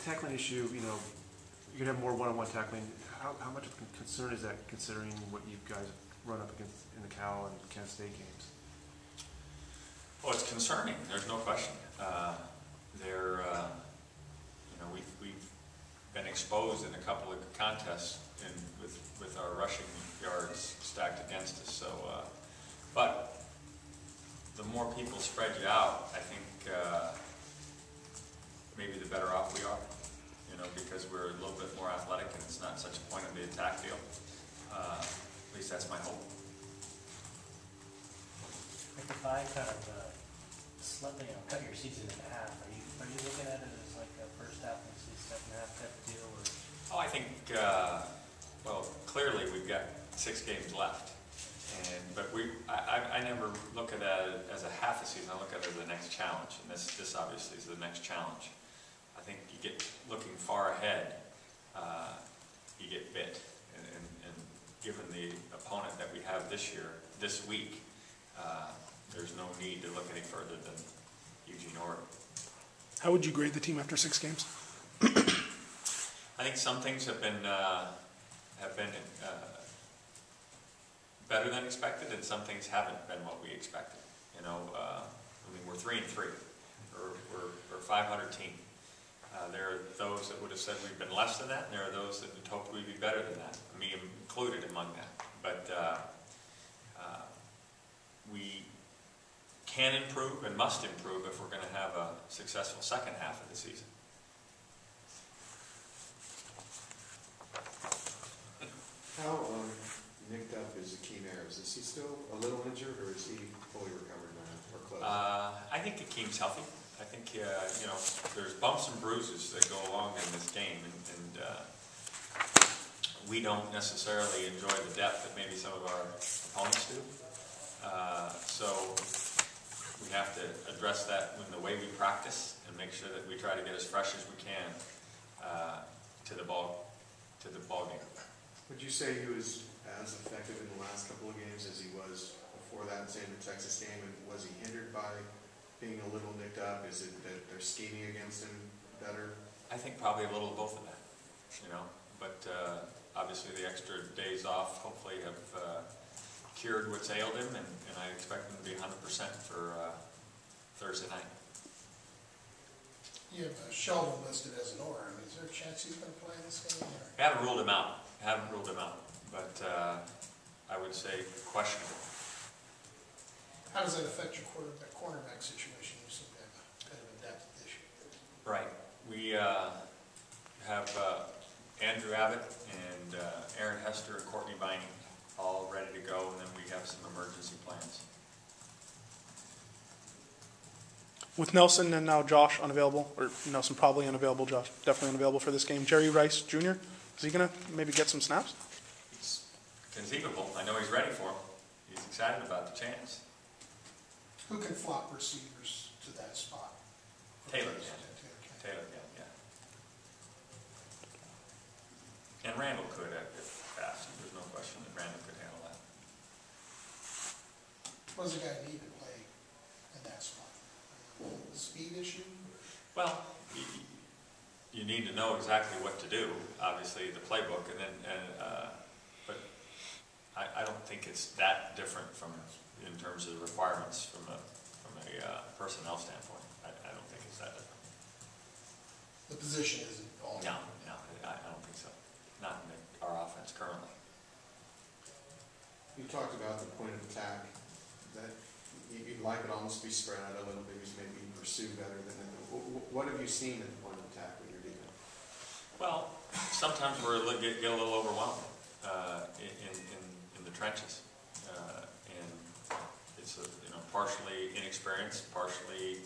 tackling issue, you know, you're going to have more one-on-one tackling. How much of a concern is that, considering what you guys run up against in the Cal and Kent State games? Well, it's concerning. There's no question. You know, we've been exposed in a couple of contests with our rushing yards stacked against us. So, but the more people spread you out, I think maybe the better off we are. You know, because we're a little bit more athletic and it's not such a point of the attack deal. At least that's my hope. If I kind of cut your season in half, are you looking at it as like a first half and second half type of deal? Or? Oh, I think well, clearly we've got 6 games left, but I never look at it as a half a season. I look at it as the next challenge, and this obviously is the next challenge. I think you get looking far ahead, you get bit, and given the opponent that we have this week, there's no need to look any further than Eugene, Oregon. How would you grade the team after 6 games? I think some things have been better than expected, and some things haven't been what we expected. You know, I mean, we're 3-3. We're a 500 team. There are those that would have said we've been less than that, and there are those that would hoped we'd be better than that, me included among that. But we can improve and must improve if we're going to have a successful second half of the season. How nicked up is Akeem Ayers? Is he still a little injured, or is he fully recovered now, or close? I think Akeem's healthy. I think you know, there's bumps and bruises that go along in this game, and we don't necessarily enjoy the depth that maybe some of our opponents do. So we have to address that in the way we practice and make sure that we try to get as fresh as we can to the ball game. Would you say he was as effective in the last couple of games as he was before that, say in the Texas game? And was he hindered by being a little nicked up? Is it that they're scheming against him better? I think probably a little of both of that, you know. But obviously the extra days off hopefully have cured what's ailed him, and I expect him to be 100% for Thursday night. You have Sheldon listed as an or. I mean, is there a chance he's going to play in this game? Or? I haven't ruled him out. But I would say questionable. How does that affect your cornerback situation? You seem to have kind of adapted this year. Right. We have Andrew Abbott and Aaron Hester and Courtney Binding all ready to go, and then we have some emergency plans. With Nelson and now Josh unavailable, or Nelson probably unavailable, Josh definitely unavailable for this game, Jerry Rice Jr., is he going to maybe get some snaps? It's conceivable. I know he's ready for them. He's excited about the chance. Who can flop receivers to that spot? Taylor can. Taylor can, yeah. And Randall could if fast. There's no question that Randall could handle that. What does a guy need to play in that spot? The speed issue? Well, you need to know exactly what to do. Obviously, the playbook, but I don't think it's that different in terms of the requirements from a personnel standpoint. I don't think it's that different. The position isn't all. No, I don't think so. Not in our offense currently. You talked about the point of attack, that you'd like it almost to be spread out a little bit, maybe pursue better than it. What have you seen at the point of attack when you're dealing? Well, sometimes get a little overwhelmed in the trenches, and it's partially inexperienced, partially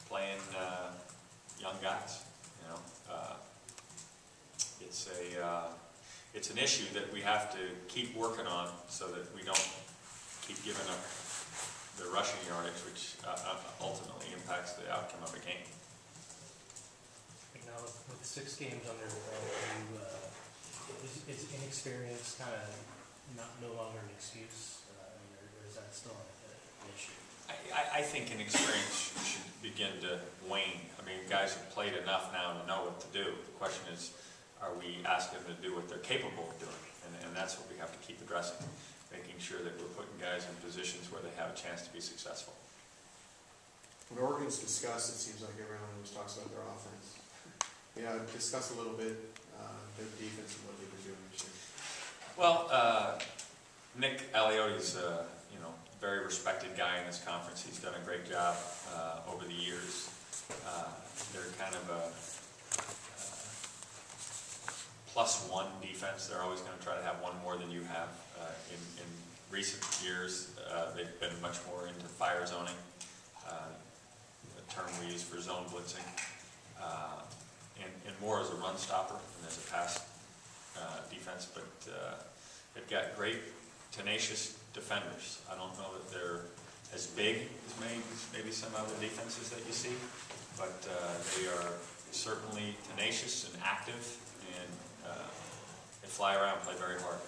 playing young guys. You know, it's an issue that we have to keep working on so that we don't keep giving up the rushing yardage, which ultimately impacts the outcome of a game. Now, with 6 games under the belt, is inexperience kind of no longer an excuse, or is that still an issue? I think inexperience should begin to wane. I mean, guys have played enough now to know what to do. The question is, are we asking them to do what they're capable of doing? And that's what we have to keep addressing, making sure that we're putting guys in positions where they have a chance to be successful. When Oregon's discussed, it seems like everyone always talks about their offense. Yeah, discuss a little bit their defense and what they've been doing this year. Well, Nick Alioti's very respected guy in this conference. He's done a great job over the years. They're kind of a +1 defense. They're always going to try to have one more than you have. In recent years, they've been much more into fire zoning, the term we use for zone blitzing, and more as a run stopper than as a pass defense. But they've got great, tenacious defenders. I don't know that they're as big as maybe some other defenses that you see, but they are certainly tenacious and active, and they fly around and play very hard.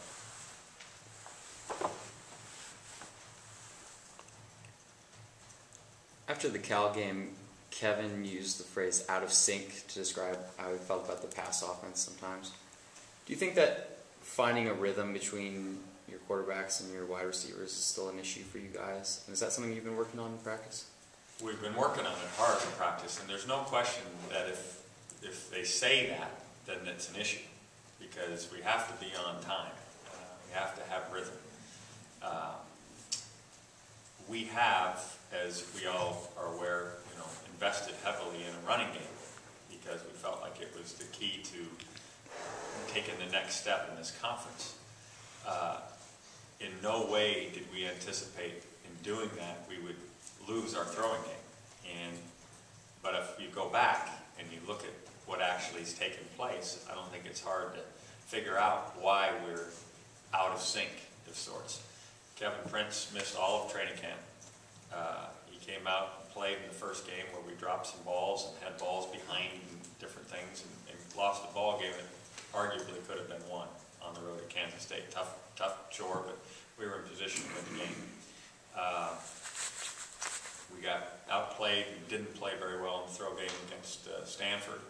After the Cal game, Kevin used the phrase "out of sync" to describe how he felt about the pass offense sometimes. Do you think that finding a rhythm between your quarterbacks and your wide receivers is still an issue for you guys? And is that something you've been working on in practice? We've been working on it hard in practice, and there's no question that if they say that, then it's an issue, because we have to be on time. We have to have rhythm. We have, as we all are aware, invested heavily in a running game, because we felt like it was the key to taking the next step in this conference. In no way did we anticipate in doing that we would lose our throwing game. But if you go back and you look at what actually has taken place, I don't think it's hard to figure out why we're out of sync of sorts. Kevin Prince missed all of training camp. He came out and played in the first game where we dropped some balls and had balls behind and different things, and lost a ball game that arguably could have been won on the road at Kansas State. Tough chore, but we were in position to win the game. We got outplayed and didn't play very well in the throw game against Stanford.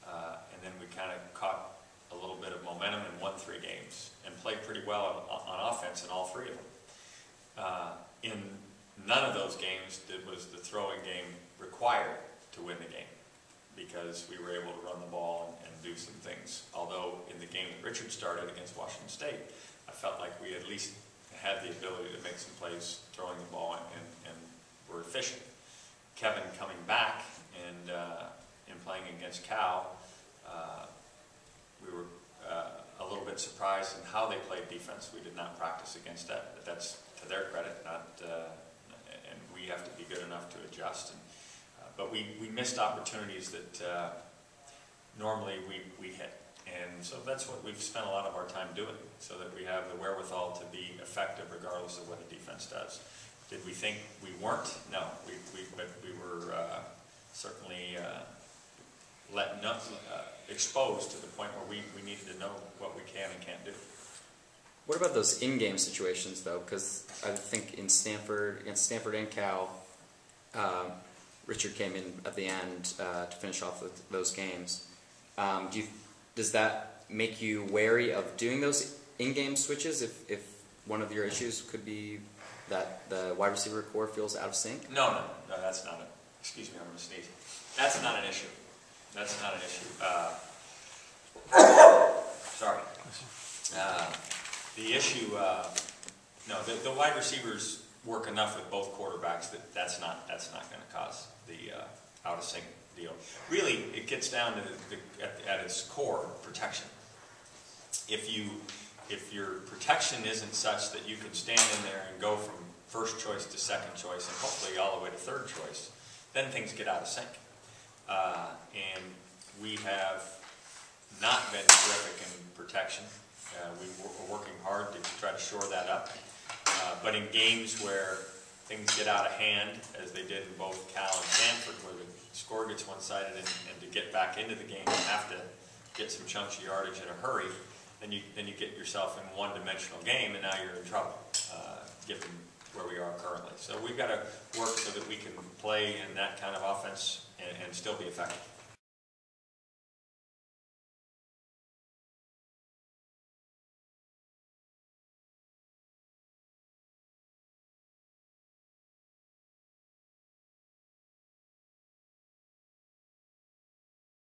And then we kind of caught a little bit of momentum and won 3 games and played pretty well on offense in all 3 of them. In none of those games was the throwing game required to win the game, because we were able to run the ball and do some things. Although in the game that Richard started against Washington State, I felt like we at least had the ability to make some plays throwing the ball and were efficient. Kevin coming back and playing against Cal, we were a little bit surprised in how they played defense. We did not practice against that, but that's to their credit, and we have to be good enough to adjust. But we missed opportunities that normally we hit. And so that's what we've spent a lot of our time doing, so that we have the wherewithal to be effective regardless of what a defense does. Did we think we weren't? No. But we were certainly exposed to the point where we needed to know what we can and can't do. What about those in-game situations, though? Because I think against Stanford and Cal, Richard came in at the end to finish off those games. Does that make you wary of doing those in-game switches if one of your issues could be that the wide receiver core feels out of sync? No, that's not it. Excuse me, I'm going to sneeze. That's not an issue. That's not an issue. Sorry. The issue, no, the wide receivers work enough with both quarterbacks that's not going to cause the out of sync deal. Really, it gets down to at its core, protection. If your protection isn't such that you can stand in there and go from first choice to second choice and hopefully all the way to third choice, then things get out of sync. And we have not been terrific in protection. We're working hard to try to shore that up. But in games where things get out of hand, as they did in both Cal and Stanford, where the score gets one-sided and to get back into the game you have to get some chunks of yardage in a hurry, then you get yourself in a one-dimensional game, and now you're in trouble, given where we are currently. So we've got to work so that we can play in that kind of offense and still be effective.